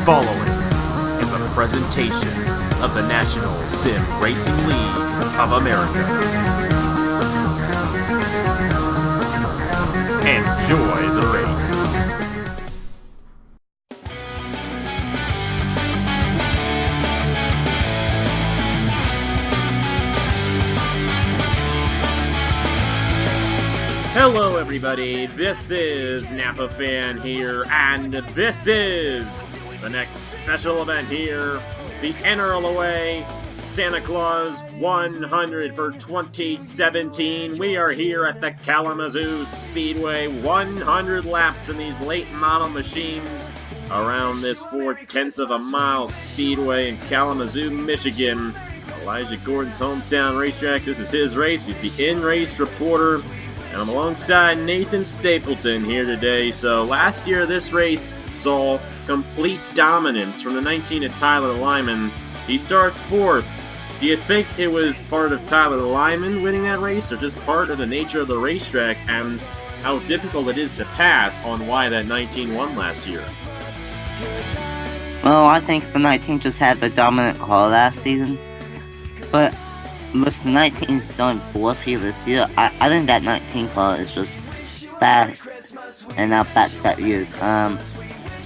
following is a presentation of the National Sim Racing League of America. Enjoy the race. Hello everybody, this is Napa Fan here, and this is the next special event here, the NRLOA Santa Claus 100 for 2017. We are here at the Kalamazoo Speedway, 100 laps in these late model machines around this 4/10 of a mile speedway in Kalamazoo, Michigan. Elijah Gordon's hometown racetrack. This is his race. He's the in-race reporter. And I'm alongside Nathan Stapleton here today. So last year this race saw complete dominance from the 19 of Tyler Lyman. He starts fourth. Do you think it was part of Tyler Lyman winning that race, or just part of the nature of the racetrack and how difficult it is to pass on why that 19 won last year? Well, I think the 19 just had the dominant call last season. But with 19 starting fourth here this year, I think that 19 car is just fast and now back-to-back years.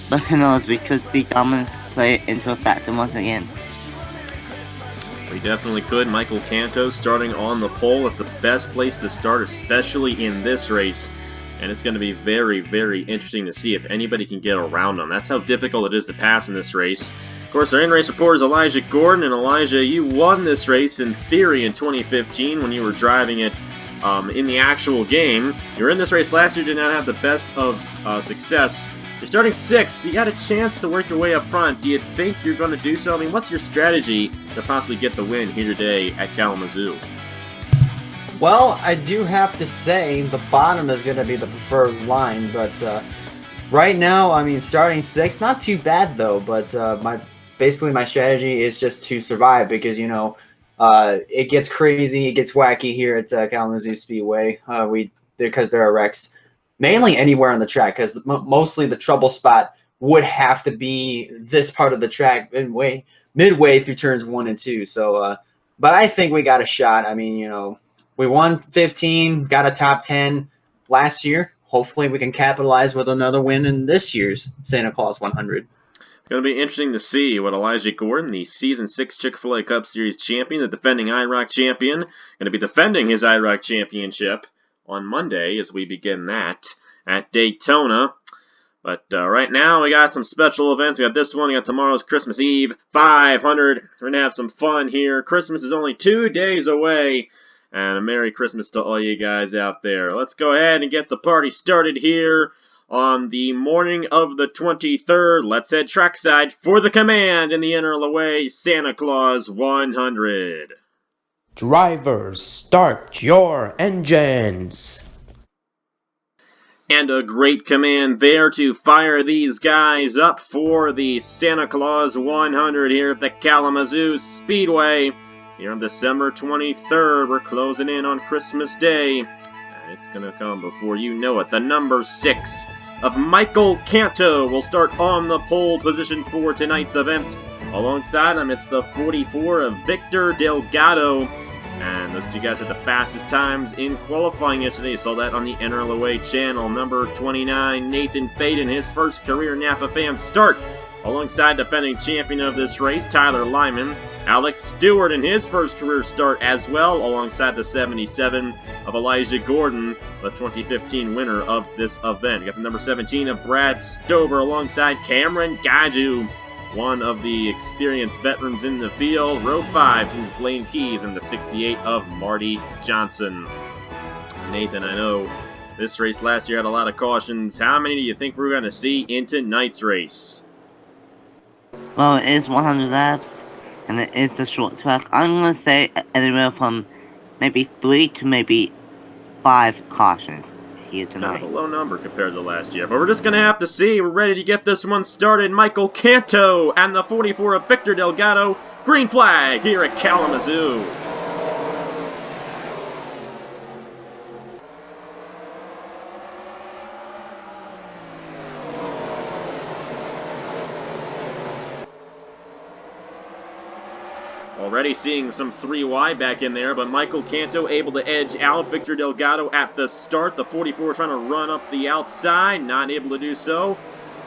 But who knows, we could see dominance play into a factor once again. We definitely could. Michael Canto starting on the pole. It's the best place to start, especially in this race. And it's going to be very, very interesting to see if anybody can get around them. That's how difficult it is to pass in this race. Of course, our in-race reporter is Elijah Gordon, and Elijah, you won this race in theory in 2015 when you were driving it in the actual game. You were in this race last year, did not have the best of success. You're starting sixth. You got a chance to work your way up front. Do you think you're going to do so? I mean, what's your strategy to possibly get the win here today at Kalamazoo? Well, I do have to say the bottom is going to be the preferred line, but right now, I mean, starting sixth, not too bad though, but basically my strategy is just to survive because, you know, it gets crazy, it gets wacky here at Kalamazoo Speedway because there are wrecks mainly anywhere on the track, because mostly the trouble spot would have to be this part of the track midway through turns 1 and 2. So, but I think we got a shot. I mean, you know, we won 15, got a top 10 last year. Hopefully we can capitalize with another win in this year's Santa Claus 100. It's going to be interesting to see what Elijah Gordon, the Season 6 Chick-fil-A Cup Series champion, the defending IROC champion, going to be defending his IROC championship on Monday as we begin that at Daytona. But right now we got some special events. We got this one. We got tomorrow's Christmas Eve 500. We're going to have some fun here. Christmas is only 2 days away. And a Merry Christmas to all you guys out there. Let's go ahead and get the party started here. On the morning of the 23rd, let's head trackside for the command in the NRLOA Santa Claus 100. Drivers, start your engines. And a great command there to fire these guys up for the Santa Claus 100 here at the Kalamazoo Speedway. Here on December 23rd, we're closing in on Christmas Day. It's going to come before you know it. The number 6 of Michael Canto will start on the pole position for tonight's event. Alongside him, it's the 44 of Victor Delgado. And those two guys had the fastest times in qualifying yesterday. You saw that on the NRLOA channel. Number 29, Nathan Faden, his first career Napa Fan start. Alongside defending champion of this race, Tyler Lyman. Alex Stewart in his first career start as well, alongside the 77 of Elijah Gordon, the 2015 winner of this event. You got the number 17 of Brad Stover alongside Cameron Gaju, one of the experienced veterans in the field. Row 5 sees Blaine Keys and the 68 of Marty Johnson. Nathan, I know this race last year had a lot of cautions. How many do you think we're going to see in tonight's race? Well, it is 100 laps, and it is a short track. I'm going to say anywhere from maybe 3 to maybe 5 cautions here tonight. Kind of a low number compared to last year, but we're just going to have to see. We're ready to get this one started. Michael Canto and the 44 of Victor Delgado. Green flag here at Kalamazoo. Already seeing some 3 wide back in there, but Michael Canto able to edge out Victor Delgado at the start. The 44 trying to run up the outside, not able to do so.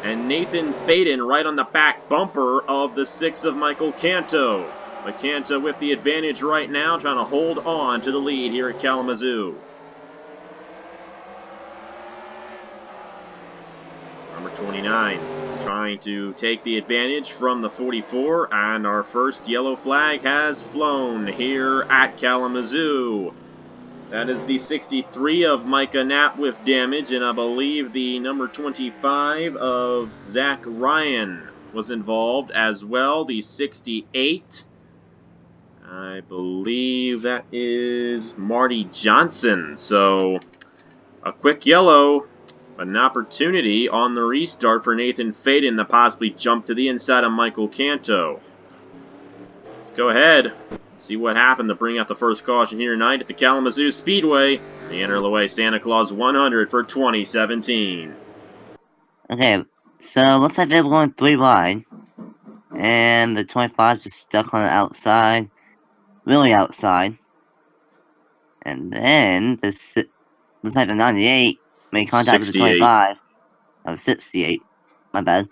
And Nathan Faden right on the back bumper of the 6 of Michael Canto. But Canto with the advantage right now, trying to hold on to the lead here at Kalamazoo. Number 29 trying to take the advantage from the 44, and our first yellow flag has flown here at Kalamazoo. That is the 63 of Micah Knapp with damage, and I believe the number 25 of Zach Ryan was involved as well, the 68. I believe that is Marty Johnson. So, a quick yellow, but an opportunity on the restart for Nathan Faden to possibly jump to the inside of Michael Canto. Let's go ahead and see what happened to bring out the first caution here tonight at the Kalamazoo Speedway, the NRLOA Santa Claus 100 for 2017. Okay, so looks like they're going 3 wide. And the 25 just stuck on the outside. Really outside. And then looks like the 98 made contact with the 25. Oh, 68. My bad.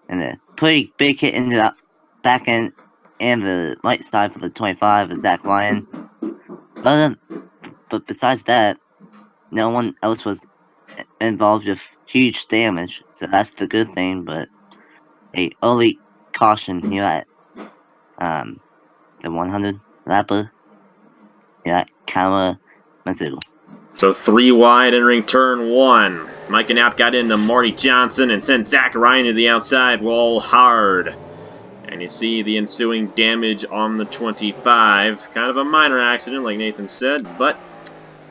And a pretty big hit into the back end and the right side for the 25 of Zach Ryan. But besides that, no one else was involved with huge damage. So that's the good thing, but a early caution here at the 100 lapper here at Kalamazoo. So 3 wide entering turn 1. Micah Knapp got into Marty Johnson and sent Zach Ryan to the outside wall hard. And you see the ensuing damage on the 25. Kind of a minor accident, like Nathan said, but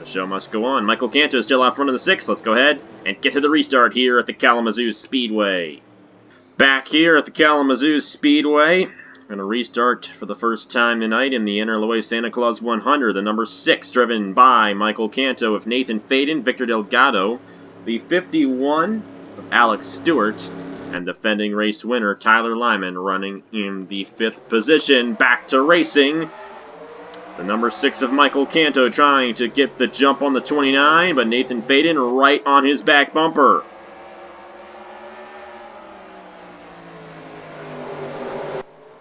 the show must go on. Michael Canto still out front of the 6. Let's go ahead and get to the restart here at the Kalamazoo Speedway. Back here at the Kalamazoo Speedway. Going to restart for the first time tonight in the NRLOA Santa Claus 100. The number 6 driven by Michael Canto with Nathan Faden, Victor Delgado. The 51 of Alex Stewart. And defending race winner Tyler Lyman running in the 5th position. Back to racing. The number 6 of Michael Canto trying to get the jump on the 29, but Nathan Faden right on his back bumper.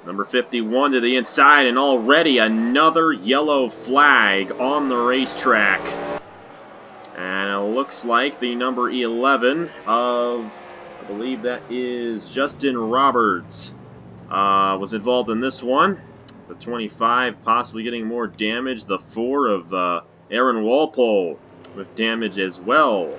Number 51 to the inside, and already another yellow flag on the racetrack. And it looks like the number 11 of, I believe that is Justin Roberts, was involved in this one. The 25 possibly getting more damage. The 4 of Aaron Walpole with damage as well.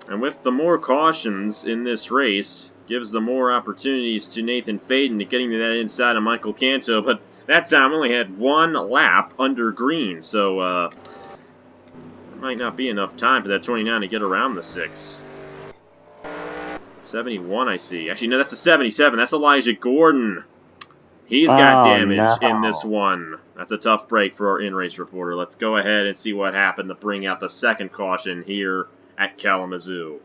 And with the more cautions in this race, gives the more opportunities to Nathan Faden to getting to that inside of Michael Canto. But that time only had 1 lap under green, so there might not be enough time for that 29 to get around the 6. 71, I see. Actually, no, that's a 77. That's Elijah Gordon. He's got damage in this one. That's a tough break for our in-race reporter. Let's go ahead and see what happened to bring out the second caution here at Kalamazoo.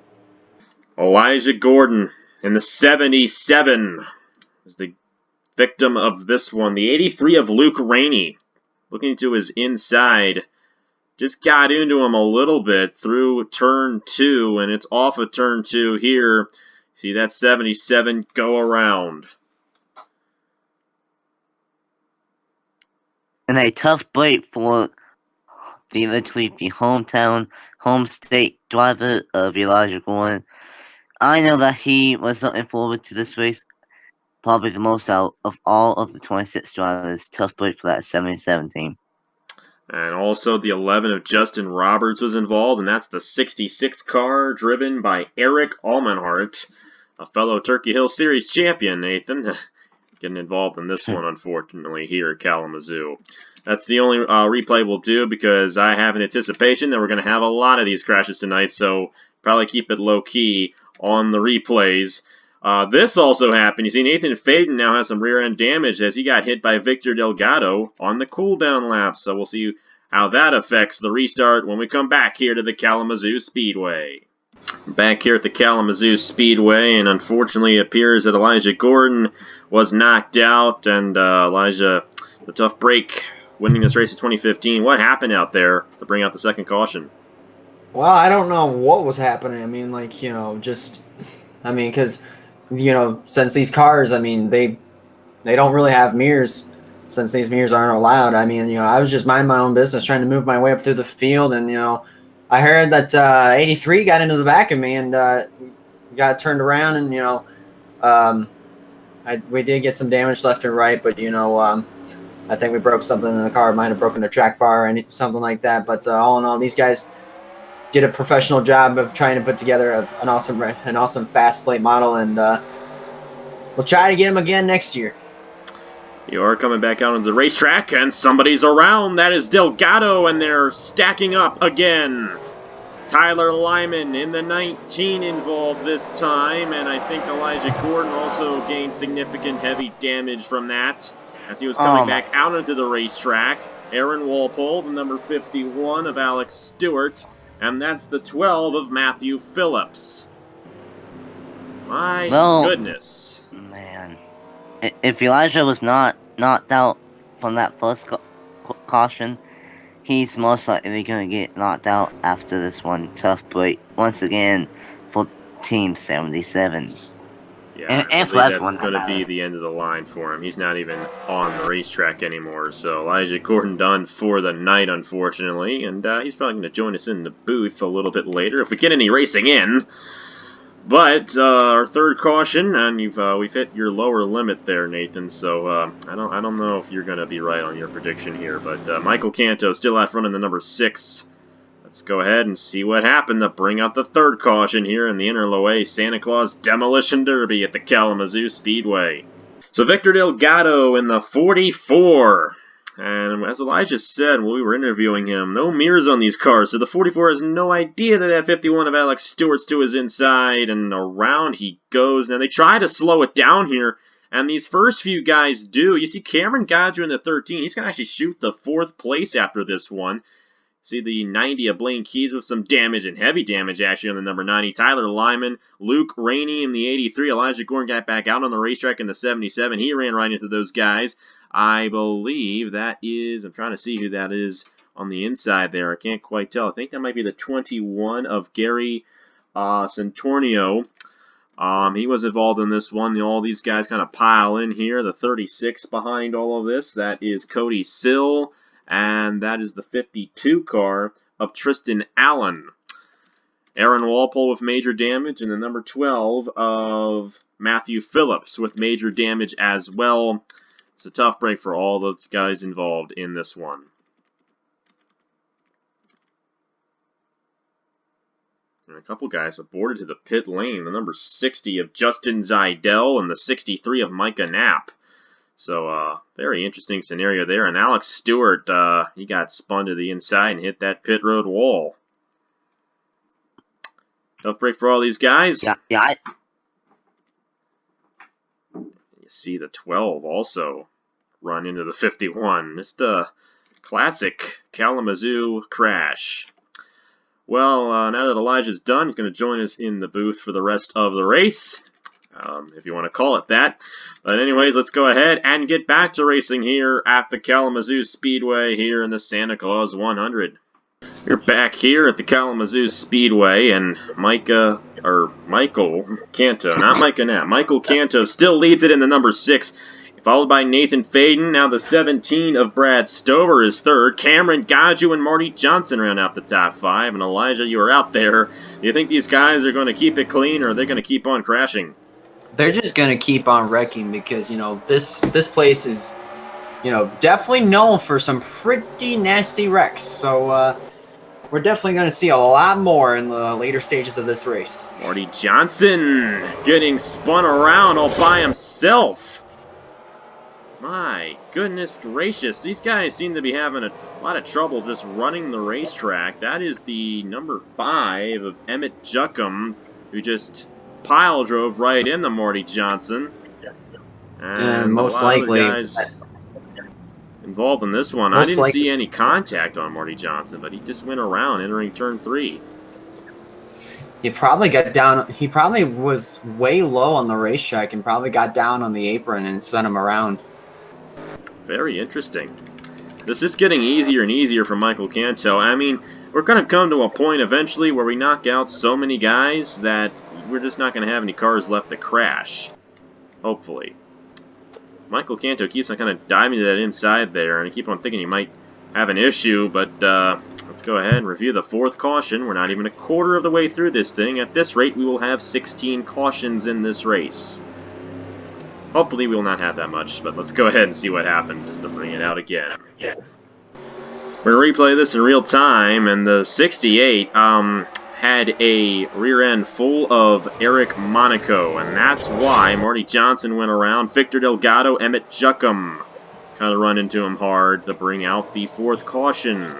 Elijah Gordon in the 77 is the victim of this one. The 83 of Luke Rainey, looking to his inside, just got into him a little bit through turn 2, and it's off of turn 2 here. See that 77 go around. And a tough break for literally the home state driver of Elijah Gordon. I know that he was looking forward to this race probably the most out of all of the 26 drivers. Tough break for that 77 team. And also the 11 of Justin Roberts was involved, and that's the 66 car driven by Eric Almenhart, a fellow Turkey Hill Series champion, Nathan. Getting involved in this one, unfortunately, here at Kalamazoo. That's the only replay we'll do because I have an anticipation that we're going to have a lot of these crashes tonight, so probably keep it low-key on the replays. This also happened. You see, Nathan Faden now has some rear-end damage as he got hit by Victor Delgado on the cooldown lap, so we'll see how that affects the restart when we come back here to the Kalamazoo Speedway. Back here at the Kalamazoo Speedway, and unfortunately it appears that Elijah Gordon was knocked out, and Elijah, the tough break, winning this race in 2015. What happened out there to bring out the second caution? Well, I don't know what was happening. I mean, like, you know, just, I mean, because, you know, since these cars, I mean, they don't really have mirrors, since these mirrors aren't allowed. I mean, you know, I was just minding my own business, trying to move my way up through the field, and, you know, I heard that 83 got into the back of me and got turned around, and, you know, we did get some damage left and right, but, you know, I think we broke something in the car. Might have broken a track bar or something like that. But all in all, these guys did a professional job of trying to put together an awesome fast late model, and we'll try to get them again next year. You are coming back out onto the racetrack, and somebody's around. That is Delgado, and they're stacking up again. Tyler Lyman in the 19 involved this time, and I think Elijah Gordon also gained significant heavy damage from that as he was coming back out into the racetrack. Aaron Walpole, the number 51 of Alex Stewart, and that's the 12 of Matthew Phillips. My goodness. Man. If Elijah was not knocked out from that first caution, he's most likely going to get knocked out after this one. Tough break once again for Team 77. Yeah, I think that's going to be the end of the line for him. He's not even on the racetrack anymore. So Elijah Gordon done for the night, unfortunately. And he's probably going to join us in the booth a little bit later if we get any racing in. But our third caution, and we've hit your lower limit there, Nathan. So I don't know if you're going to be right on your prediction here. But Michael Canto still out front in the number 6. Let's go ahead and see what happened to bring out the third caution here in the NRLOA Santa Claus Demolition Derby at the Kalamazoo Speedway. So Victor Delgado in the 44. And as Elijah said when we were interviewing him, no mirrors on these cars, so the 44 has no idea that that 51 of Alex Stewart's to his inside, and around he goes. Now they try to slow it down here, and these first few guys do. You see Cameron Godger in the 13, he's going to actually shoot the 4th place after this one. See the 90 of Blaine Keys with some damage, and heavy damage actually on the number 90. Tyler Lyman, Luke Rainey in the 83. Elijah Gordon got back out on the racetrack in the 77. He ran right into those guys. I believe that is, I'm trying to see who that is on the inside there. I can't quite tell. I think that might be the 21 of Gary Santornio. He was involved in this one. All these guys kind of pile in here. The 36 behind all of this, that is Cody Sill. And that is the 52 car of Tristan Allen. Aaron Walpole with major damage, and the number 12 of Matthew Phillips with major damage as well. It's a tough break for all those guys involved in this one. And a couple guys have boarded to the pit lane. The number 60 of Justin Zidell and the 63 of Micah Knapp. So, very interesting scenario there. And Alex Stewart, he got spun to the inside and hit that pit road wall. Tough break for all these guys. Yeah. You see the 12 also run into the 51. Just a classic Kalamazoo crash. Well, now that Elijah's done, he's going to join us in the booth for the rest of the race. If you want to call it that. But anyways, let's go ahead and get back to racing here at the Kalamazoo Speedway here in the Santa Claus 100. You're back here at the Kalamazoo Speedway, and Michael Canto, not Micah Knapp, Michael Canto still leads it in the number 6, followed by Nathan Faden. Now the 17 of Brad Stover is third. Cameron Godju and Marty Johnson round out the top 5. And Elijah, you are out there. Do you think these guys are going to keep it clean, or are they going to keep on crashing? They're just going to keep on wrecking because, you know, this place is, you know, definitely known for some pretty nasty wrecks. So, we're definitely going to see a lot more in the later stages of this race. Marty Johnson getting spun around all by himself. My goodness gracious. These guys seem to be having a lot of trouble just running the racetrack. That is the number 5 of Emmett Juckham, who just pile drove right into Marty Johnson. And most likely guys involved in this one. I didn't see any contact on Marty Johnson, but he just went around entering turn 3. He probably got down. He probably was way low on the racetrack and probably got down on the apron and sent him around. Very interesting. It's just getting easier and easier for Michael Canto. I mean, we're going to come to a point eventually where we knock out so many guys that we're just not going to have any cars left to crash. Hopefully. Michael Canto keeps on kind of diving to that inside there, and I keep on thinking he might have an issue, but let's go ahead and review the fourth caution. We're not even a quarter of the way through this thing. At this rate, we will have 16 cautions in this race. Hopefully we will not have that much, but let's go ahead and see what happened to bring it out again. We're going to replay this in real time, and the 68 had a rear end full of Eric Monaco, and that's why Marty Johnson went around. Victor Delgado, Emmett Juckum kind of run into him hard to bring out the fourth caution.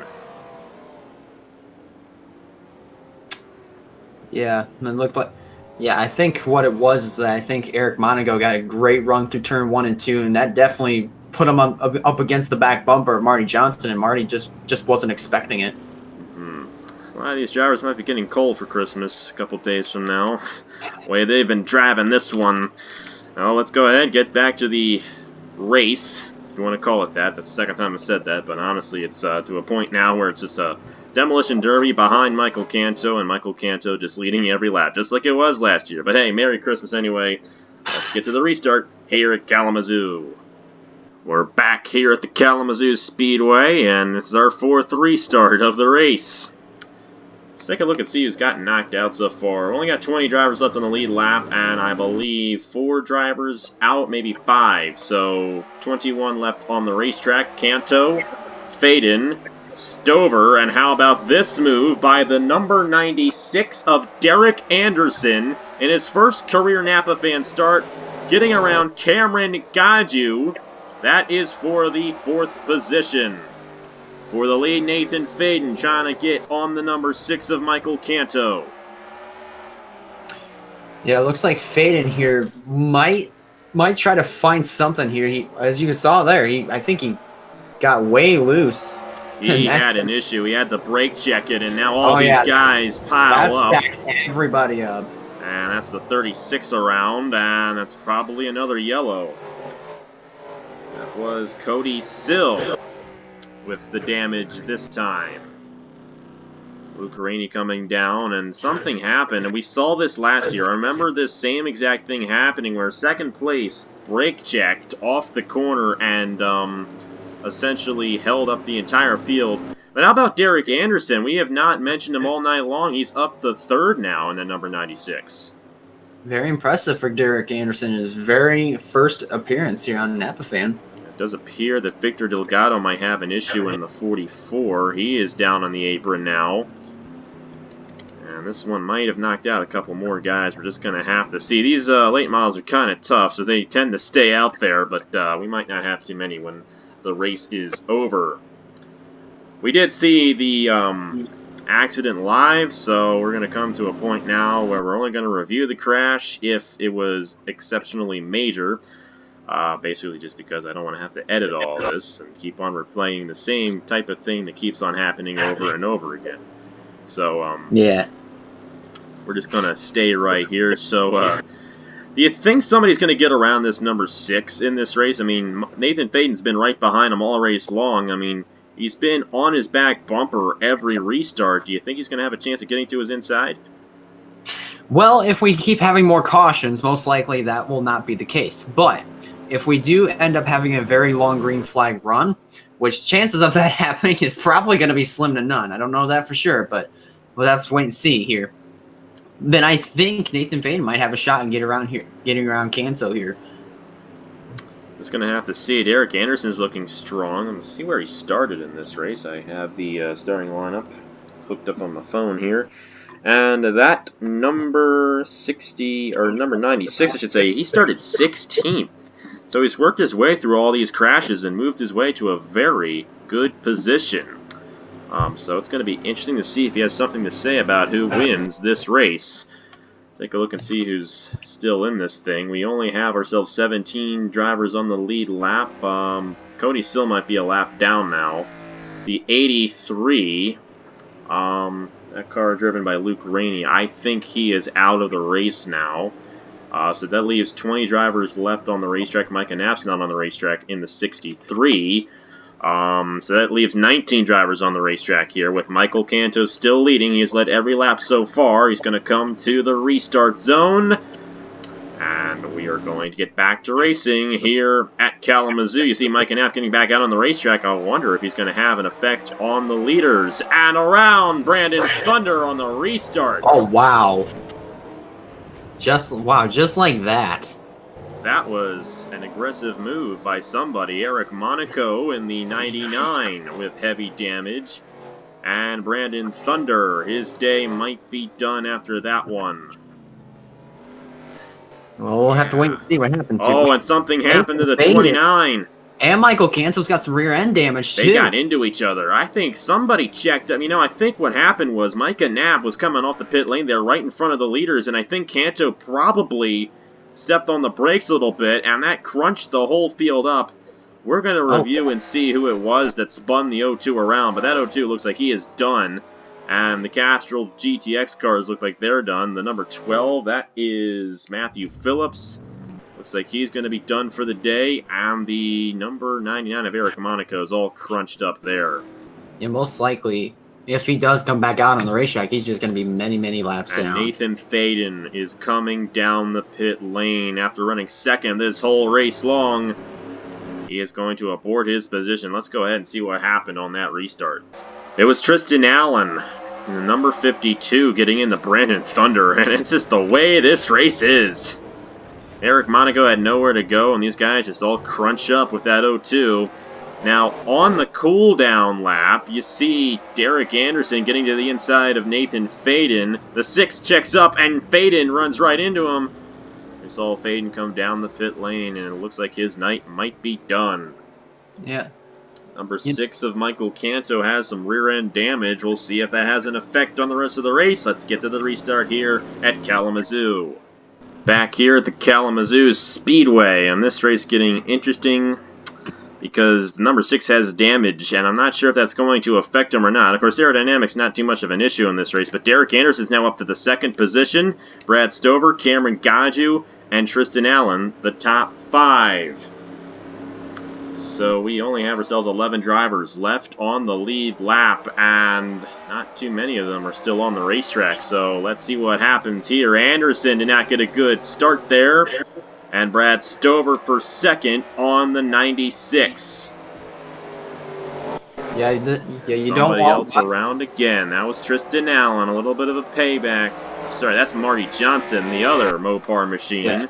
Yeah, it looked like. Yeah, I think what it was is that I think Eric Monaco got a great run through turn 1 and 2, and that definitely put him up against the back bumper of Marty Johnson, and Marty just wasn't expecting it. A lot of these drivers might be getting cold for Christmas a couple days from now. The way they've been driving this one. Now let's go ahead and get back to the race, if you want to call it that. That's the second time I've said that, but honestly it's to a point now where it's just a demolition derby behind Michael Canto, and Michael Canto just leading every lap, just like it was last year. But hey, Merry Christmas anyway. Let's get to the restart here at Kalamazoo. We're back here at the Kalamazoo Speedway, and this is our fourth restart of the race. Let's take a look and see who's gotten knocked out so far. We only got 20 drivers left on the lead lap, and I believe 4 drivers out, maybe 5. So 21 left on the racetrack. Canto, Faden, Stover, and how about this move by the number 96 of Derek Anderson in his first career Napa fan start, getting around Cameron Gaju. That is for the 4th position. For the lead, Nathan Faden trying to get on the number 6 of Michael Canto. Yeah, it looks like Faden here might try to find something here. He, as you saw there, I think he got way loose. He had an issue. He had the brake check it, and now all these guys pile up. That stacks everybody up. And that's the 36 around, and that's probably another yellow. That was Cody Sill with the damage this time. Luke Rainey coming down, and something happened, and we saw this last year. I remember this same exact thing happening where second place brake checked off the corner and essentially held up the entire field. But how about Derek Anderson? We have not mentioned him all night long. He's up the 3rd now in the number 96. Very impressive for Derek Anderson. His very first appearance here on Napa Fan. It does appear that Victor Delgado might have an issue in the 44. He is down on the apron now. And this one might have knocked out a couple more guys. We're just going to have to see. These late models are kind of tough, so they tend to stay out there, but we might not have too many when the race is over. We did see the accident live, so we're going to come to a point now where we're only going to review the crash if it was exceptionally major. Basically just because I don't want to have to edit all this and keep on replaying the same type of thing that keeps on happening over and over again. So, yeah. We're just going to stay right here. So, do you think somebody's going to get around this number 6 in this race? I mean, Nathan Faden's been right behind him all race long. I mean, he's been on his back bumper every restart. Do you think he's going to have a chance of getting to his inside? Well, if we keep having more cautions, most likely that will not be the case. But if we do end up having a very long green flag run, which chances of that happening is probably going to be slim to none. I don't know that for sure, but we'll have to wait and see here. Then I think Nathan Faden might have a shot and getting around Canto here. Just going to have to see it. Eric Anderson's looking strong. Let's see where he started in this race. I have the starting lineup hooked up on my phone here. And that number 60, or number 96, I should say, he started 16th. So he's worked his way through all these crashes and moved his way to a very good position. So it's going to be interesting to see if he has something to say about who wins this race. Take a look and see who's still in this thing. We only have ourselves 17 drivers on the lead lap. Cody Sill might be a lap down now. The 83, That car driven by Luke Rainey. I think he is out of the race now. So that leaves 20 drivers left on the racetrack. Micah Knapp's not on the racetrack in the 63. So that leaves 19 drivers on the racetrack here, with Michael Canto still leading. He's led every lap so far. He's going to come to the restart zone. And we are going to get back to racing here at Kalamazoo. You see Micah Knapp getting back out on the racetrack. I wonder if he's going to have an effect on the leaders. And around Brandon Thunder on the restart. Oh, wow. Just like that. That was an aggressive move by somebody. Eric Monaco in the 99 with heavy damage. And Brandon Thunder, his day might be done after that one. Well, we'll have to wait and see what happens. Oh, and something happened to the 29. And Michael Canto's got some rear end damage, too. They got into each other. I think somebody checked up. You know, I think what happened was Micah Knapp was coming off the pit lane there right in front of the leaders, and I think Canto probably stepped on the brakes a little bit, and that crunched the whole field up. We're going to review and see who it was that spun the 02 around, but that 02 looks like he is done. And the Castrol GTX cars look like they're done. The number 12, that is Matthew Phillips. Looks like he's going to be done for the day. And the number 99 of Eric Monaco is all crunched up there. Yeah, most likely, if he does come back out on the racetrack, he's just going to be many, many laps and down. Nathan Faden is coming down the pit lane after running second this whole race long. He is going to abort his position. Let's go ahead and see what happened on that restart. It was Tristan Allen, the number 52, getting in the Brandon Thunder, and it's just the way this race is. Eric Monaco had nowhere to go, and these guys just all crunch up with that 02. Now, on the cool-down lap, you see Derek Anderson getting to the inside of Nathan Faden. The 6 checks up, and Faden runs right into him. We saw Faden come down the pit lane, and it looks like his night might be done. Yeah. Number 6 of Michael Canto has some rear-end damage. We'll see if that has an effect on the rest of the race. Let's get to the restart here at Kalamazoo. Back here at the Kalamazoo Speedway, and this race getting interesting because number 6 has damage, and I'm not sure if that's going to affect him or not. Of course, aerodynamics not too much of an issue in this race, but Derek Anderson's now up to the 2nd position. Brad Stover, Cameron Gaju, and Tristan Allen, the top 5. So we only have ourselves 11 drivers left on the lead lap, and not too many of them are still on the racetrack. So let's see what happens here. Anderson did not get a good start there, and Brad Stover for 2nd on the 96. Yeah, you Somebody don't want else around again. That was Tristan Allen. A little bit of a payback. Sorry, that's Marty Johnson, the other Mopar machine. Yeah.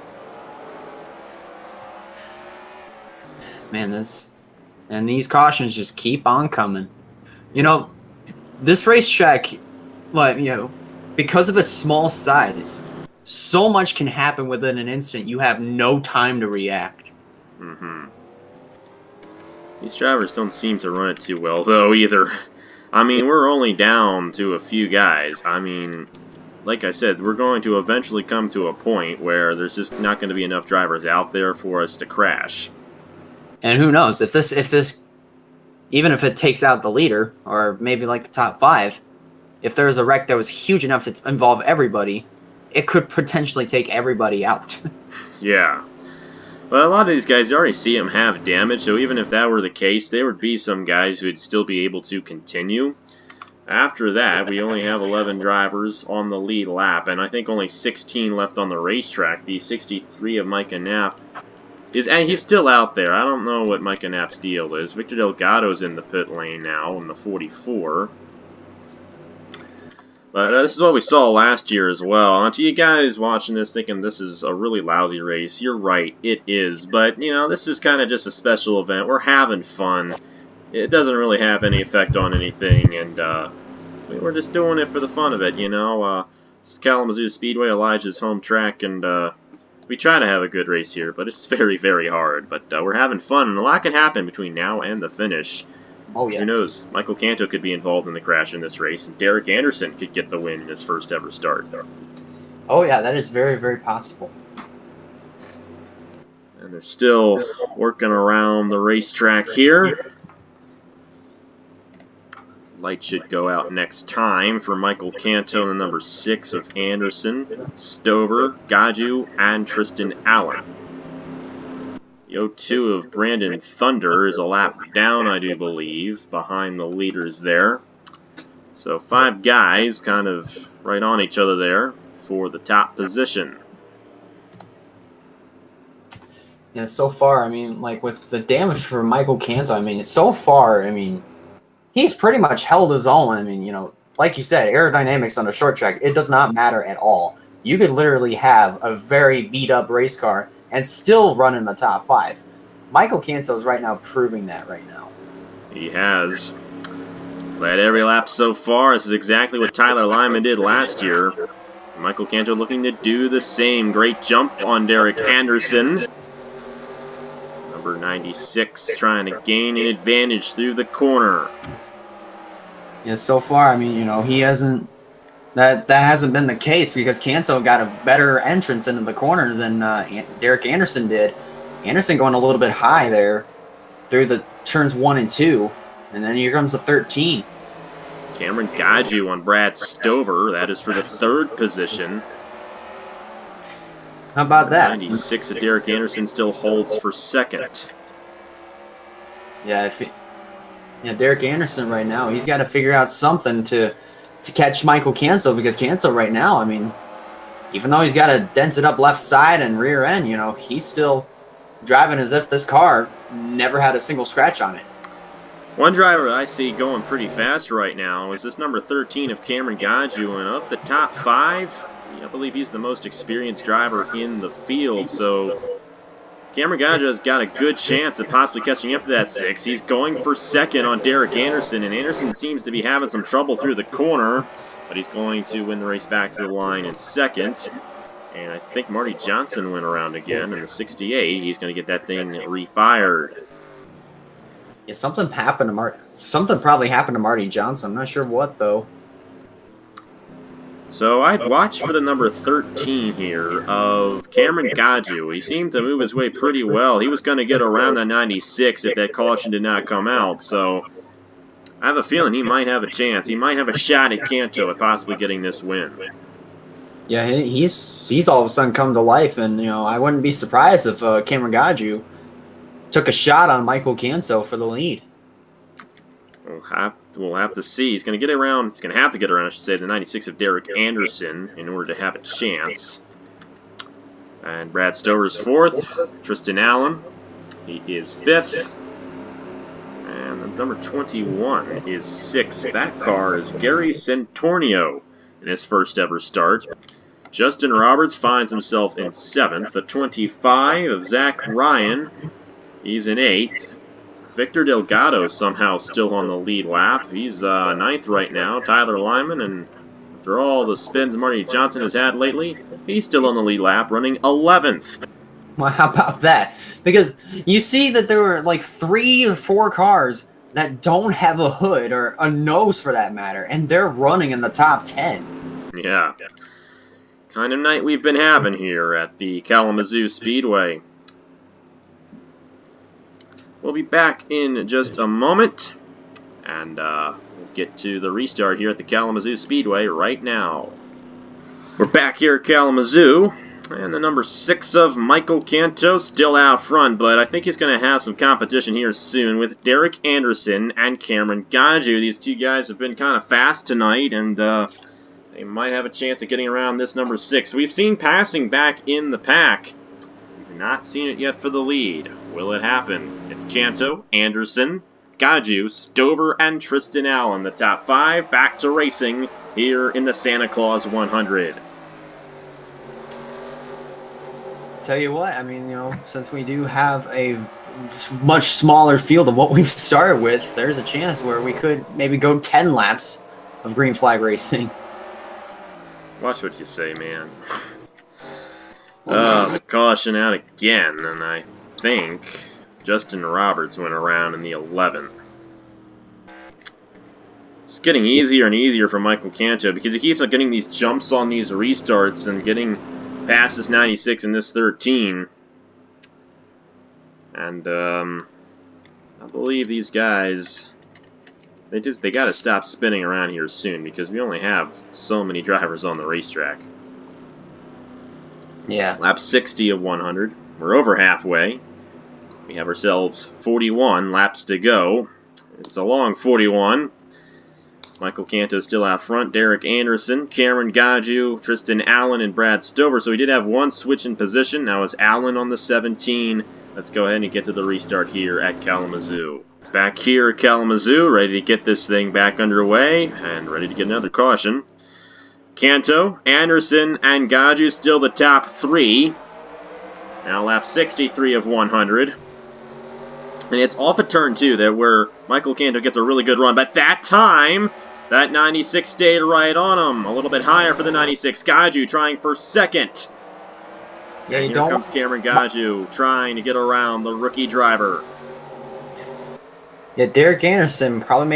Man, and these cautions just keep on coming. You know, this racetrack, like, you know, because of its small size, so much can happen within an instant. You have no time to react. Mm-hmm. These drivers don't seem to run it too well, though, either. I mean, we're only down to a few guys. I mean, like I said, we're going to eventually come to a point where there's just not going to be enough drivers out there for us to crash. And who knows, if this, even if it takes out the leader, or maybe like the top 5, if there was a wreck that was huge enough to involve everybody, it could potentially take everybody out. Yeah. But a lot of these guys, you already see them have damage, so even if that were the case, there would be some guys who would still be able to continue. After that, we only have 11 drivers on the lead lap, and I think only 16 left on the racetrack. The 63 of Micah Knapp and he's still out there. I don't know what Micah Knapp's deal is. Victor Delgado's in the pit lane now in the 44. But this is what we saw last year as well. Now, to you guys watching this thinking this is a really lousy race, you're right, it is. But, you know, this is kind of just a special event. We're having fun. It doesn't really have any effect on anything, and we're just doing it for the fun of it, you know. This is Kalamazoo Speedway, Elijah's home track, and we try to have a good race here, but it's very, very hard. But we're having fun, and a lot can happen between now and the finish. Oh, yes. Who knows? Michael Canto could be involved in the crash in this race, and Derek Anderson could get the win in his first ever start. Oh, yeah, that is very, very possible. And they're still working around the racetrack here. Light should go out next time for Michael Canto and the number 6 of Anderson, Stover, Gaju, and Tristan Allen. The 02 of Brandon Thunder is a lap down, I do believe, behind the leaders there. So 5 guys kind of right on each other there for the top position. Yeah, so far, I mean, like with the damage for Michael Canto, I mean, so far, I mean, he's pretty much held his own. I mean, you know, like you said, aerodynamics on a short track, it does not matter at all. You could literally have a very beat up race car and still run in the top 5. Michael Canto is right now proving that right now. He has. Led every lap so far. This is exactly what Tyler Lyman did last year. Michael Canto looking to do the same. Great jump on Derek Anderson. Number 96 trying to gain an advantage through the corner. Yeah, so far, I mean, you know, he hasn't. That hasn't been the case because Canto got a better entrance into the corner than Derek Anderson did. Anderson going a little bit high there through the turns 1 and 2. And then here comes the 13. Cameron Gaju on Brad Stover. That is for the 3rd position. How about that? 96 of Derek Anderson still holds for 2nd. Yeah, Derek Anderson right now, he's got to figure out something to catch Michael Canto because Canto right now, I mean, even though he's got a dented up left side and rear end, you know, he's still driving as if this car never had a single scratch on it. One driver I see going pretty fast right now is this number 13 of Cameron Gaju, and of the top 5, I believe he's the most experienced driver in the field, so Cameron Gaju has got a good chance of possibly catching up to that 6. He's going for 2nd on Derek Anderson, and Anderson seems to be having some trouble through the corner, but he's going to win the race back to the line in 2nd. And I think Marty Johnson went around again in the 68. He's going to get that thing refired. Yeah, something happened to Marty. Something probably happened to Marty Johnson. I'm not sure what though. So I'd watch for the number 13 here of Cameron Gaju. He seemed to move his way pretty well. He was going to get around that 96 if that caution did not come out. So I have a feeling he might have a chance. He might have a shot at Canto at possibly getting this win. Yeah, he's all of a sudden come to life, and you know I wouldn't be surprised if Cameron Gaju took a shot on Michael Canto for the lead. We'll have to see. He's going to get around. He's going to have to get around, I should say, the 96 of Derek Anderson in order to have a chance. And Brad Stover's 4th. Tristan Allen, he is 5th. And the number 21 is 6th. That car is Gary Santornio in his first ever start. Justin Roberts finds himself in 7th. The 25 of Zach Ryan, he's in 8th. Victor Delgado somehow still on the lead lap. He's 9th right now. Tyler Lyman, and after all the spins Marty Johnson has had lately, he's still on the lead lap, running 11th. Well, how about that? Because you see that there were like 3 or 4 cars that don't have a hood or a nose for that matter, and they're running in the top 10. Yeah. Kind of night we've been having here at the Kalamazoo Speedway. We'll be back in just a moment, and we'll get to the restart here at the Kalamazoo Speedway right now. We're back here at Kalamazoo, and the number 6 of Michael Canto still out front, but I think he's going to have some competition here soon with Derek Anderson and Cameron Gaju. These 2 guys have been kind of fast tonight, and they might have a chance of getting around this number 6. We've seen passing back in the pack. Not seen it yet for the lead. Will it happen? It's Canto, Anderson, Gaju, Stover, and Tristan Allen. The top 5 back to racing here in the Santa Claus 100. Tell you what, I mean, you know, since we do have a much smaller field than what we've started with, there's a chance where we could maybe go 10 laps of green flag racing. Watch what you say, man. The caution out again, and I think Justin Roberts went around in the 11th. It's getting easier and easier for Michael Canto because he keeps on getting these jumps on these restarts and getting past this 96 and this 13. And I believe these guys, I They got to stop spinning around here soon because we only have so many drivers on the racetrack. Yeah. Lap 60 of 100. We're over halfway. We have ourselves 41 laps to go. It's a long 41. Michael Canto still out front. Derek Anderson, Cameron Gaju, Tristan Allen, and Brad Stover. So we did have one switch in position. Now is Allen on the 17. Let's go ahead and get to the restart here at Kalamazoo. Back here at Kalamazoo, ready to get this thing back underway and ready to get another caution. Canto, Anderson, and Gaju still the top three. Now lap 63 of 100. And it's off a turn, too, that where Michael Canto gets a really good run. But that time, that 96 stayed right on him. A little bit higher for the 96. Gaju trying for second. Yeah, Here comes Cameron Gaju trying to get around the rookie driver. Yeah, Derek Anderson probably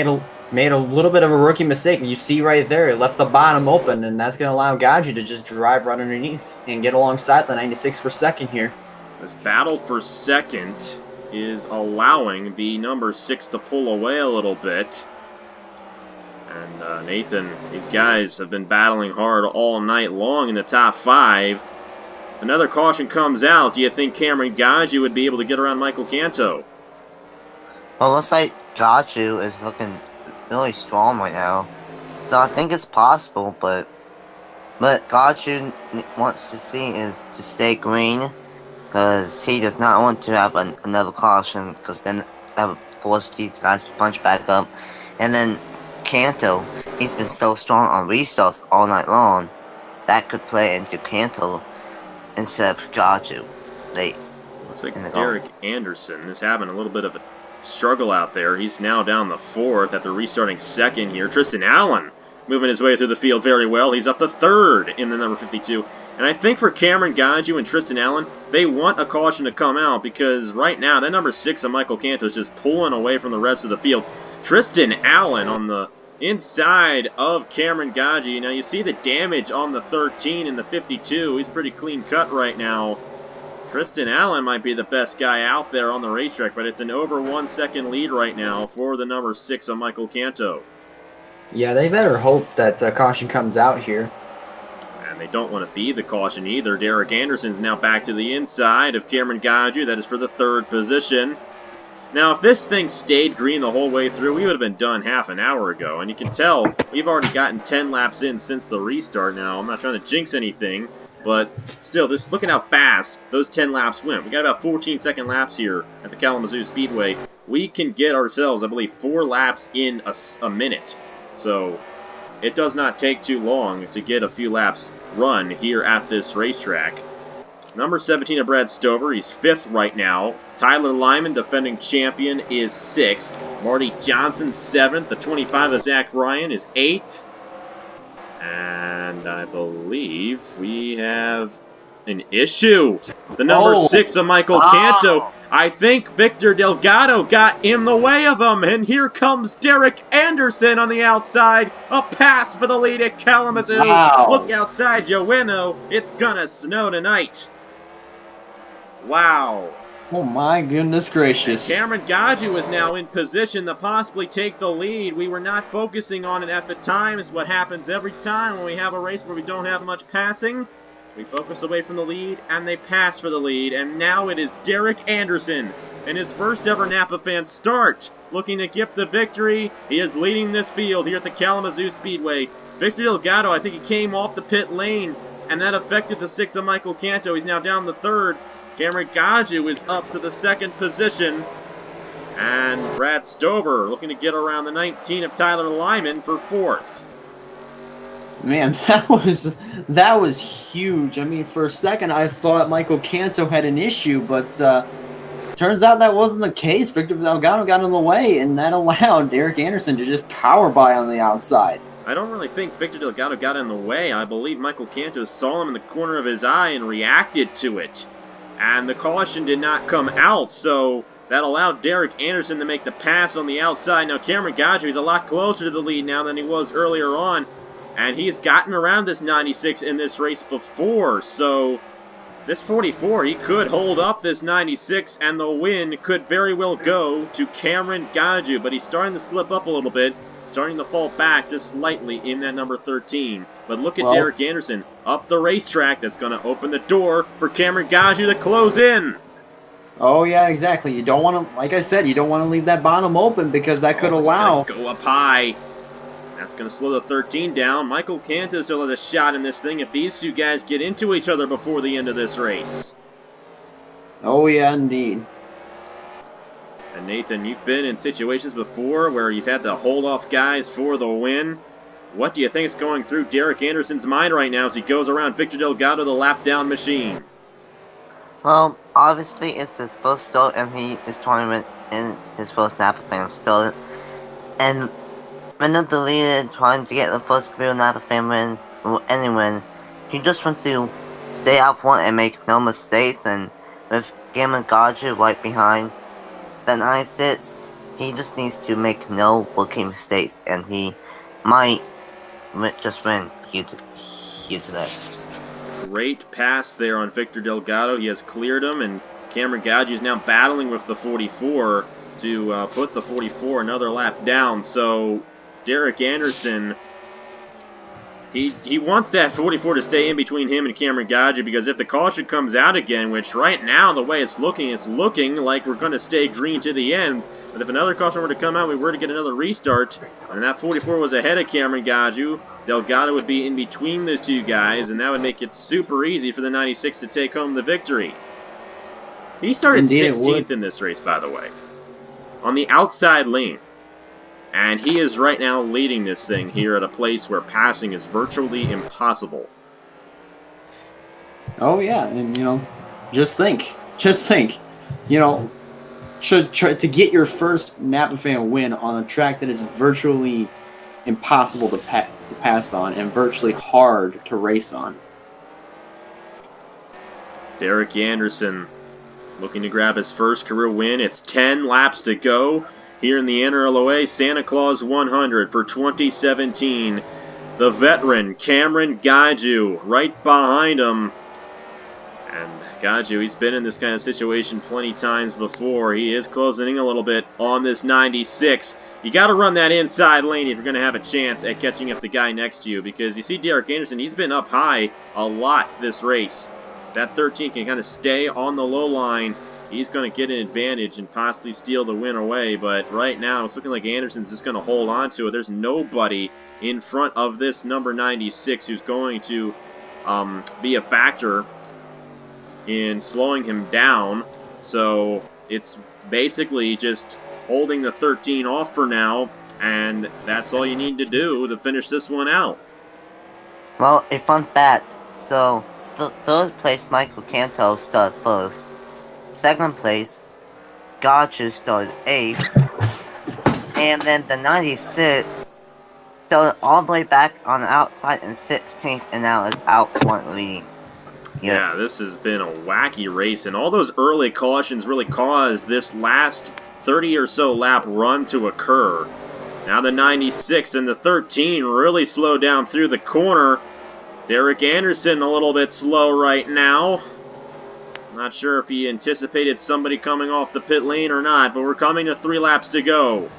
made a little bit of a rookie mistake. You see right there, it left the bottom open, and that's going to allow Gaju to just drive right underneath and get alongside the 96 for second here. This battle for second is allowing the number 6 to pull away a little bit. And Nathan, these guys have been battling hard all night long in the top 5. Another caution comes out. Do you think Cameron Gaju would be able to get around Michael Canto? Well, it looks like Gaju is looking really strong right now. So I think it's possible, but what Gaju wants to see is to stay green, because he does not want to have another caution, because then that would force these guys to punch back up. And then Canto, he's been so strong on restarts all night long, that could play into Canto instead of Gaju. Looks like Derek Anderson is having a little bit of a struggle out there. He's now down the 4th after restarting second here. Tristan Allen moving his way through the field very well. He's up to 3rd in the number 52. And I think for Cameron Gaju and Tristan Allen, they want a caution to come out because right now, that number 6 of Michael Canto is just pulling away from the rest of the field. Tristan Allen on the inside of Cameron Gaju. Now you see the damage on the 13 and the 52. He's pretty clean cut right now. Tristan Allen might be the best guy out there on the racetrack, but it's an over 1 second lead right now for the number 6 of Michael Canto. Yeah, they better hope that caution comes out here. And they don't want to be the caution either. Derek Anderson's now back to the inside of Cameron Gaju. That is for the 3rd position. Now, if this thing stayed green the whole way through, we would have been done half an hour ago. And you can tell we've already gotten 10 laps in since the restart now. I'm not trying to jinx anything, but still, just look at how fast those 10 laps went. We got about 14-second laps here at the Kalamazoo Speedway. We can get ourselves, I believe, 4 laps in a minute. So it does not take too long to get a few laps run here at this racetrack. Number 17 of Brad Stover, he's 5th right now. Tyler Lyman, defending champion, is 6th. Marty Johnson, 7th. The 25 of Zach Ryan is 8th. And I believe we have an issue. The number 6 of Michael Canto. I think Victor Delgado got in the way of him. And here comes Derek Anderson on the outside. A pass for the lead at Kalamazoo. Wow. Look outside, Joeno. It's gonna snow tonight. Wow. Oh my goodness gracious. Cameron Gaju is now in position to possibly take the lead. We were not focusing on it at the time. It's what happens every time when we have a race where we don't have much passing. We focus away from the lead, and they pass for the lead. And now it is Derek Anderson in his first ever Napa Fan start, looking to get the victory. He is leading this field here at the Kalamazoo Speedway. Victor Delgado, I think he came off the pit lane, and that affected the 6 of Michael Canto. He's now down the 3rd. Cameron Gaju is up to the 2nd position. And Brad Stover looking to get around the 19 of Tyler Lyman for 4th. Man, that was huge. I mean, for a second I thought Michael Canto had an issue, but turns out that wasn't the case. Victor Delgado got in the way, and that allowed Derek Anderson to just power by on the outside. I don't really think Victor Delgado got in the way. I believe Michael Canto saw him in the corner of his eye and reacted to it. And the caution did not come out, so that allowed Derek Anderson to make the pass on the outside. Now Cameron Gaju is a lot closer to the lead now than he was earlier on. And he has gotten around this 96 in this race before, so this 44, he could hold up this 96, and the win could very well go to Cameron Gaju. But he's starting to slip up a little bit. starting to fall back just slightly in that number 13. But look at Well- Derek Anderson up the racetrack. That's going to open the door for Cameron Gaju to close in. Oh yeah, exactly. You don't want to, like I said, you don't want to leave that bottom open because that could He's allow. gonna go up high. That's going to slow the 13 down. Michael Canto still has a shot in this thing if these two guys get into each other before the end of this race. Oh yeah, indeed. And Nathan, you've been in situations before where you've had to hold off guys for the win. What do you think is going through Derek Anderson's mind right now as he goes around Victor Delgado, the lap-down machine? Well, obviously it's his first start and he is tournament in his first Napa fan start. And when the deleted trying to get the first career Napa fan win, or any win, he just wants to stay out front and make no mistakes, and with Cameron Gaju right behind the 96, he just needs to make no rookie mistakes and he might just win here today. Great pass there on Victor Delgado. He has cleared him, and Cameron Gaju is now battling with the 44 to put the 44 another lap down. So Derek Anderson, he wants that 44 to stay in between him and Cameron Gaju, because if the caution comes out again, which right now the way it's looking like we're going to stay green to the end. But if another caution were to come out, we were to get another restart, and that 44 was ahead of Cameron Gaju, Delgado would be in between those two guys, and that would make it super easy for the 96 to take home the victory. He started Indeed, 16th in this race, by the way, on the outside lane. And he is right now leading this thing here at a place where passing is virtually impossible. Oh yeah, and just think, to get your first Napa fan win on a track that is virtually impossible to pass on and virtually hard to race on. Derek Anderson looking to grab his first career win. It's 10 laps to go here in the NRLOA Santa Claus 100 for 2017. The veteran Cameron Gaju right behind him. And Gaju, he's been in this kind of situation plenty times before. He is closing in a little bit on this 96. You got to run that inside lane if you're going to have a chance at catching up the guy next to you, because you see Derek Anderson, he's been up high a lot this race. That 13 can kind of stay on the low line. He's going to get an advantage and possibly steal the win away, but right now it's looking like Anderson's just going to hold on to it. There's nobody in front of this number 96 who's going to be a factor in slowing him down. So it's basically just holding the 13 off for now, and that's all you need to do to finish this one out. Well, a fun fact, so third place Michael Canto started first. Second place, Gaju started 8th. And then the 96 started all the way back on the outside in 16th and now is out front leading. Yeah, this has been a wacky race, and all those early cautions really caused this last 30 or so lap run to occur. Now the 96 and the 13 really slowed down through the corner. Derek Anderson a little bit slow right now. Not sure if he anticipated somebody coming off the pit lane or not, but we're coming to 3 laps to go.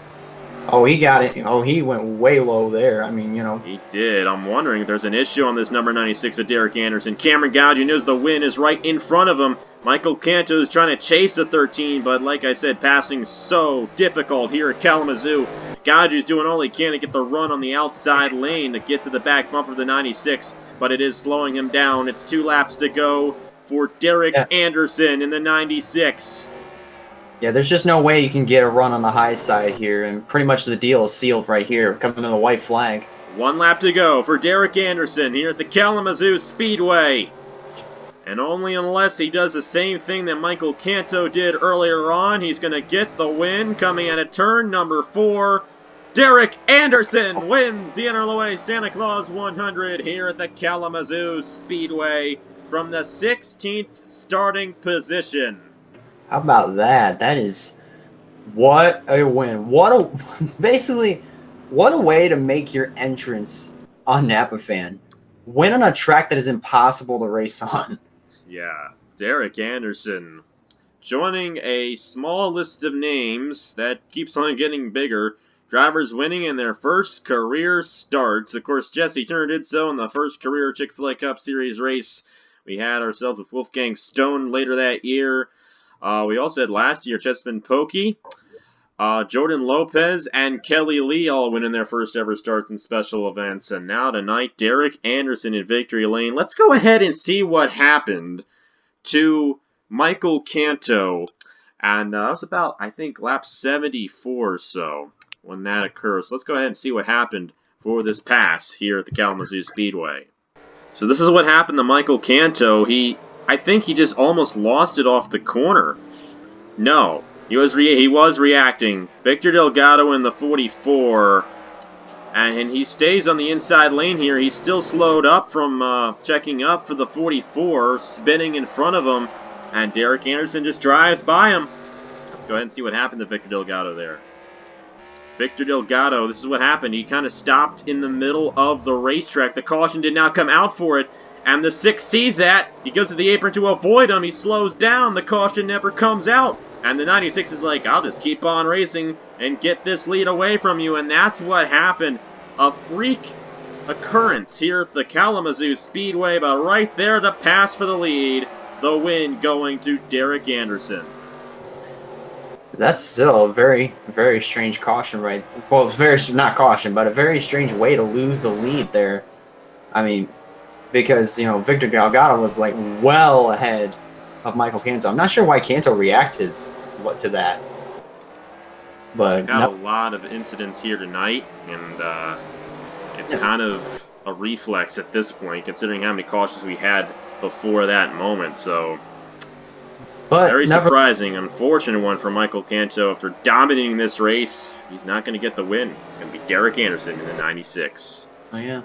Oh, he got it. Oh, he went way low there. I mean, He did. I'm wondering if there's an issue on this number 96 of Derek Anderson. Cameron Gaju knows the win is right in front of him. Michael Canto is trying to chase the 13, but like I said, passing so difficult here at Kalamazoo. Gaju's doing all he can to get the run on the outside lane to get to the back bumper of the 96, but it is slowing him down. It's 2 laps to go for Derek Anderson in the 96. Yeah, there's just no way you can get a run on the high side here, and pretty much the deal is sealed right here, coming to the white flag. 1 lap to go for Derek Anderson here at the Kalamazoo Speedway. And only unless he does the same thing that Michael Canto did earlier on, he's going to get the win. Coming out of turn number 4, Derek Anderson wins the NRLOA Santa Claus 100 here at the Kalamazoo Speedway from the 16th starting position. How about that? That is what a win. Basically, what a way to make your entrance on Napa Fan. Win on a track that is impossible to race on. Yeah, Derek Anderson joining a small list of names that keeps on getting bigger drivers winning in their first career starts. Of course, Jesse Turner did so in the first career Chick-fil-A Cup Series race we had ourselves with Wolfgang Stone later that year. We also had last year Chespin Pokey, Jordan Lopez, and Kelly Lee all winning their first ever starts in special events. And now tonight, Derek Anderson in victory lane. Let's go ahead and see what happened to Michael Canto. And that was about, I think, lap 74 or so when that occurs. So let's go ahead and see what happened for this pass here at the Kalamazoo Speedway. So this is what happened to Michael Canto. I think he just almost lost it off the corner. No, he was reacting. Victor Delgado in the 44, and he stays on the inside lane here. He's still slowed up from checking up for the 44, spinning in front of him, and Derek Anderson just drives by him. Let's go ahead and see what happened to Victor Delgado there. Victor Delgado, this is what happened. He kind of stopped in the middle of the racetrack. The caution did not come out for it, and the 6 sees that. He goes to the apron to avoid him. He slows down. The caution never comes out, and the 96 is like, I'll just keep on racing and get this lead away from you, and that's what happened. A freak occurrence here at the Kalamazoo Speedway, but right there, the pass for the lead. The win going to Derek Anderson. That's still a very, very strange caution, right? Well, not caution, but a very strange way to lose the lead there. I mean, because, Victor Delgado was, like, well ahead of Michael Canto. I'm not sure why Canto reacted to that. But got a lot of incidents here tonight, and it's kind of a reflex at this point, considering how many cautions we had before that moment. So, very surprising, unfortunate one for Michael Canto. After dominating this race, he's not going to get the win. It's going to be Derek Anderson in the 96. Oh, yeah.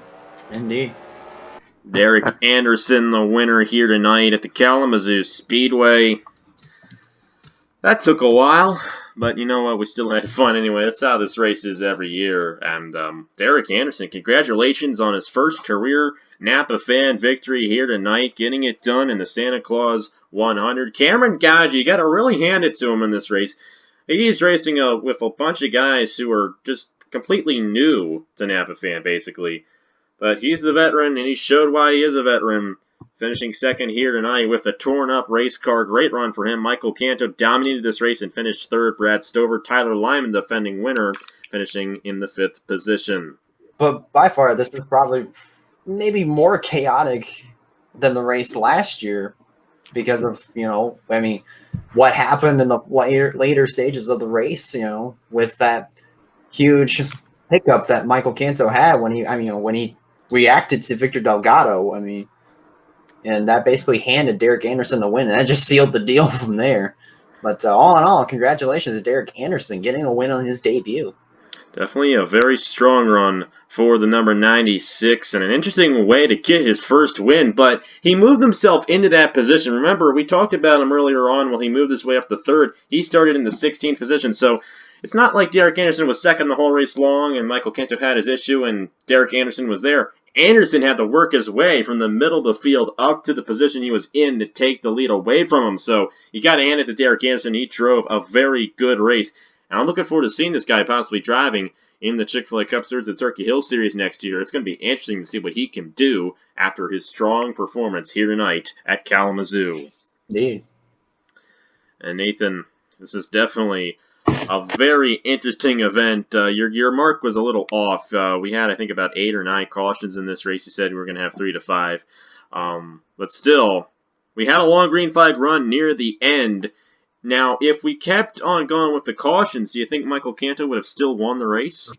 Indeed. Derek Anderson, the winner here tonight at the Kalamazoo Speedway. That took a while, but you know what? We still had fun anyway. That's how this race is every year. And Derek Anderson, congratulations on his first career Napa fan victory here tonight, getting it done in the Santa Claus 100. Cameron Gaggi, you got to really hand it to him in this race. He's racing with a bunch of guys who are just completely new to Napa fan, basically. But he's the veteran, and he showed why he is a veteran. Finishing second here tonight with a torn-up race car. Great run for him. Michael Canto dominated this race and finished third. Brad Stover, Tyler Lyman, defending winner, finishing in the 5th position. But by far, this was probably maybe more chaotic than the race last year because of, what happened in the later stages of the race, with that huge hiccup that Michael Canto had when he reacted to Victor Delgado. And that basically handed Derek Anderson the win, and that just sealed the deal from there. But all in all, congratulations to Derek Anderson getting a win on his debut. Definitely a very strong run for the number 96, and an interesting way to get his first win, but he moved himself into that position. Remember, we talked about him earlier on when he moved his way up to third. He started in the 16th position, so it's not like Derek Anderson was second the whole race long and Michael Canto had his issue and Derek Anderson was there. Anderson had to work his way from the middle of the field up to the position he was in to take the lead away from him. So you got to hand it to Derek Anderson. He drove a very good race. And I'm looking forward to seeing this guy possibly driving in the Chick-fil-A Cup Series at Turkey Hill Series next year. It's going to be interesting to see what he can do after his strong performance here tonight at Kalamazoo. Indeed. And Nathan, this is definitely a very interesting event. Your mark was a little off. We had, I think, about 8 or 9 cautions in this race. You said we were going to have 3 to 5. But still, we had a long green flag run near the end. Now, if we kept on going with the cautions, do you think Michael Canto would have still won the race?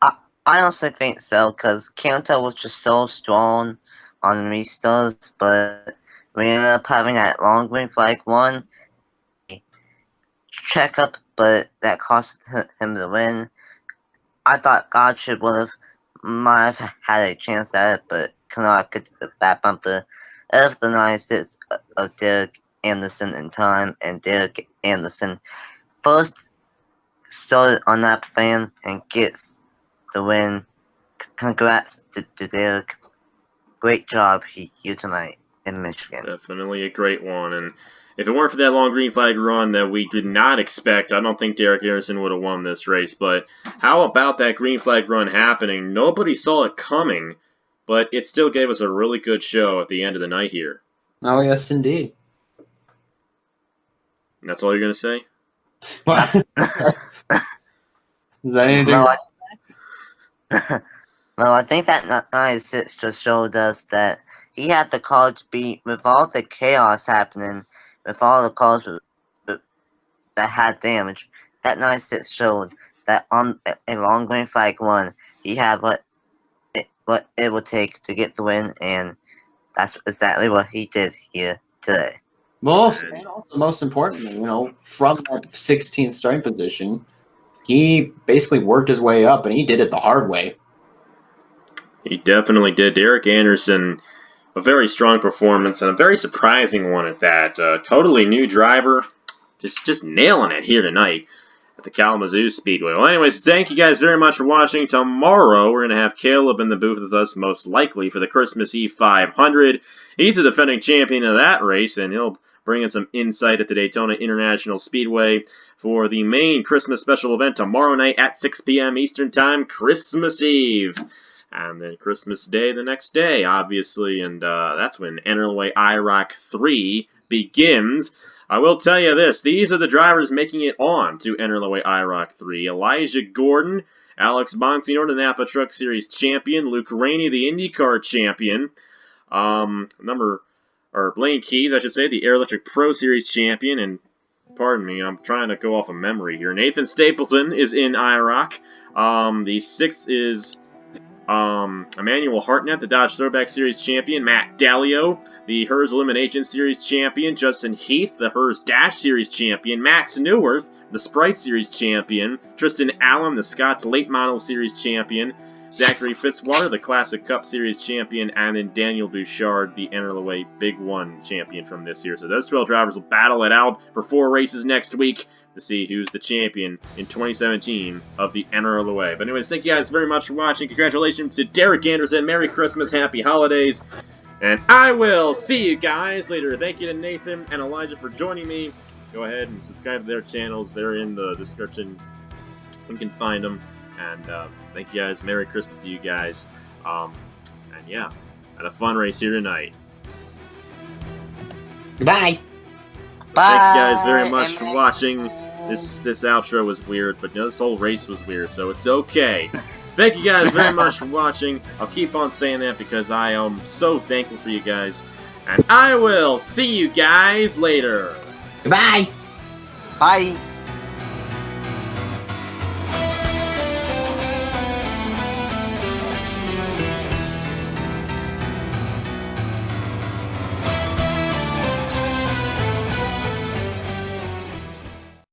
I honestly think so, because Canto was just so strong on restarts, but we ended up having that long green flag one. Check up, but that cost him the win. I thought Godship might have had a chance at it, but could not get to the back bumper of the 96 of Derek Anderson in time, and Derek Anderson first started on that fan and gets the win. Congrats to Derek. Great job you tonight in Michigan. Definitely a great one, and if it weren't for that long green flag run that we did not expect, I don't think Derek Anderson would have won this race. But how about that green flag run happening? Nobody saw it coming, but it still gave us a really good show at the end of the night here. Oh, yes, indeed. And that's all you're going to say? What? Is that anything? Well, I think that 96 just showed us that he had the car to beat with all the chaos happening, with all the cars that had damage. That 96 showed that on a long green flag run, he had what it would take to get the win, and that's exactly what he did here today. Most importantly, from that 16th starting position, he basically worked his way up, and he did it the hard way. He definitely did. Derek Anderson, a very strong performance, and a very surprising one at that. Totally new driver, just nailing it here tonight at the Kalamazoo Speedway. Well, anyways, thank you guys very much for watching. Tomorrow, we're going to have Caleb in the booth with us, most likely, for the Christmas Eve 500. He's the defending champion of that race, and he'll bring in some insight at the Daytona International Speedway for the main Christmas special event tomorrow night at 6 p.m. Eastern Time, Christmas Eve. And then Christmas Day the next day, obviously, and that's when NRLOA IROC 3 begins. I will tell you this, these are the drivers making it on to NRLOA IROC 3. Elijah Gordon, Alex Bonsignor, the Napa Truck Series champion, Luke Rainey, the IndyCar champion, Blaine Keys, I should say, the Air Electric Pro Series champion, and pardon me, I'm trying to go off of memory here. Nathan Stapleton is in IROC. The 6th is Emmanuel Hartnett, the Dodge Throwback Series champion, Matt Dallio, the Hers Elimination Series champion, Justin Heath, the Hers Dash Series champion, Max Neuwirth, the Sprite Series champion, Tristan Allen, the Scott Late Model Series champion, Zachary Fitzwater, the Classic Cup Series champion, and then Daniel Bouchard, the NRLOA Big One champion from this year. So those 12 drivers will battle it out for 4 races next week to see who's the champion in 2017 of the NRLOA. But anyways, thank you guys very much for watching. Congratulations to Derek Anderson. Merry Christmas, Happy Holidays. And I will see you guys later. Thank you to Nathan and Elijah for joining me. Go ahead and subscribe to their channels. They're in the description. You can find them. And thank you guys. Merry Christmas to you guys. And yeah, had a fun race here tonight. Goodbye. Bye. Thank you guys very much for watching. This outro was weird, but this whole race was weird, so it's okay. Thank you guys very much for watching. I'll keep on saying that because I am so thankful for you guys. And I will see you guys later. Goodbye. Bye.